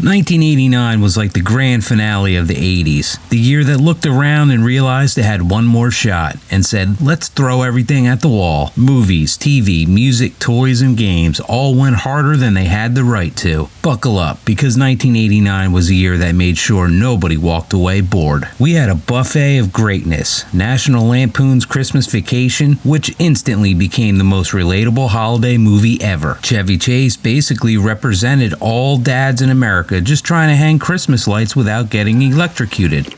1989 was like the grand finale of the 80s, the year that looked around and realized it had one more shot and said, let's throw everything at the wall. Movies, TV, music, toys, and games all went harder than they had the right to. Buckle up, because 1989 was a year that made sure nobody walked away bored. We had a buffet of greatness, National Lampoon's Christmas Vacation, which instantly became the most relatable holiday movie ever. Chevy Chase basically represented all dads in America just trying to hang Christmas lights without getting electrocuted.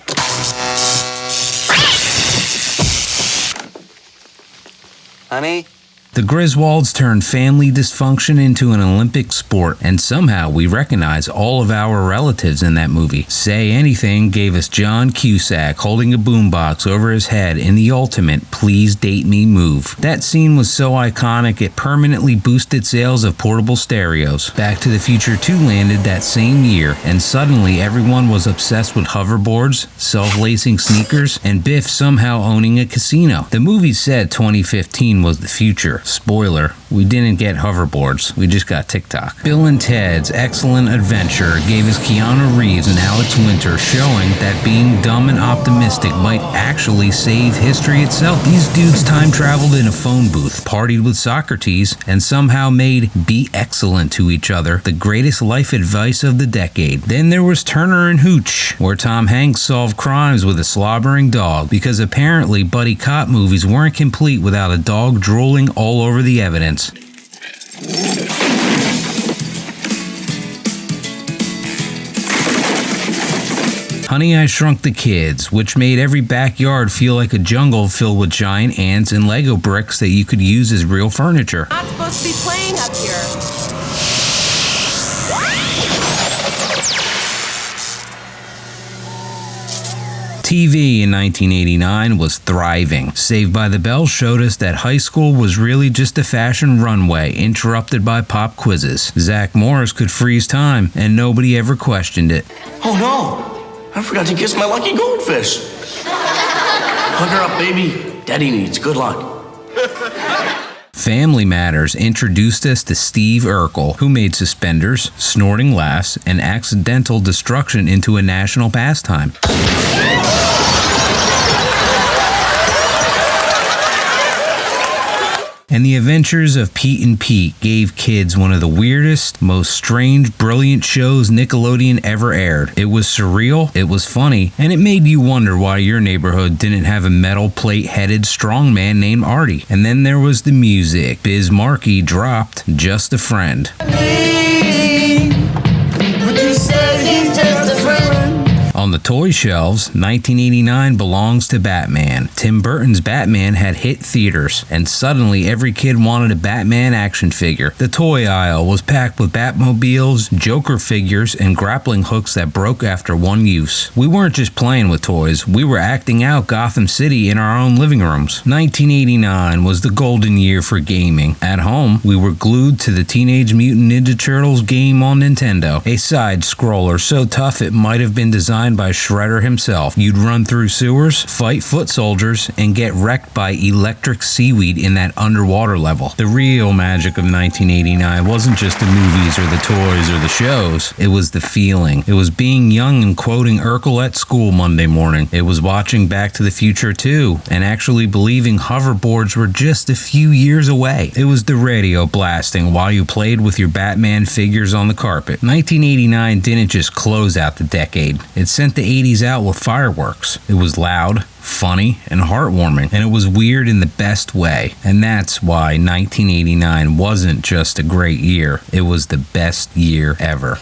Honey? The Griswolds turned family dysfunction into an Olympic sport, and somehow we recognize all of our relatives in that movie. Say Anything gave us John Cusack holding a boombox over his head in the ultimate Please Date Me move. That scene was so iconic it permanently boosted sales of portable stereos. Back to the Future 2 landed that same year, and suddenly everyone was obsessed with hoverboards, self-lacing sneakers, and Biff somehow owning a casino. The movie said 2015 was the future. Spoiler, we didn't get hoverboards, we just got TikTok. Bill and Ted's Excellent Adventure gave us Keanu Reeves and Alex Winter, showing that being dumb and optimistic might actually save history itself. These dudes time traveled in a phone booth, partied with Socrates, and somehow made be excellent to each other the greatest life advice of the decade. Then there was Turner and Hooch, where Tom Hanks solved crimes with a slobbering dog, because apparently buddy cop movies weren't complete without a dog drooling all over the evidence. Honey, I Shrunk the Kids, which made every backyard feel like a jungle filled with giant ants and Lego bricks that you could use as real furniture. Not supposed to be playing up here. TV in 1989 was thriving. Saved by the Bell showed us that high school was really just a fashion runway interrupted by pop quizzes. Zach Morris could freeze time, and nobody ever questioned it. Oh no! I forgot to kiss my lucky goldfish. Hug her up, baby. Daddy needs good luck. Family Matters introduced us to Steve Urkel, who made suspenders, snorting laughs, and accidental destruction into a national pastime. And The Adventures of Pete and Pete gave kids one of the weirdest, most strange, brilliant shows Nickelodeon ever aired. It was surreal, it was funny, and it made you wonder why your neighborhood didn't have a metal plate-headed strongman named Artie. And then there was the music. Biz Markie dropped Just a Friend. On the toy shelves, 1989 belongs to Batman. Tim Burton's Batman had hit theaters, and suddenly every kid wanted a Batman action figure. The toy aisle was packed with Batmobiles, Joker figures, and grappling hooks that broke after one use. We weren't just playing with toys, we were acting out Gotham City in our own living rooms. 1989 was the golden year for gaming. At home, we were glued to the Teenage Mutant Ninja Turtles game on Nintendo, a side-scroller so tough it might have been designed by Shredder himself. You'd run through sewers, fight foot soldiers, and get wrecked by electric seaweed in that underwater level. The real magic of 1989 wasn't just the movies or the toys or the shows. It was the feeling. It was being young and quoting Urkel at school Monday morning. It was watching Back to the Future 2 and actually believing hoverboards were just a few years away. It was the radio blasting while you played with your Batman figures on the carpet. 1989 didn't just close out the decade. It sent the 80s out with fireworks. It was loud, funny, and heartwarming, and it was weird in the best way. And that's why 1989 wasn't just a great year, it was the best year ever.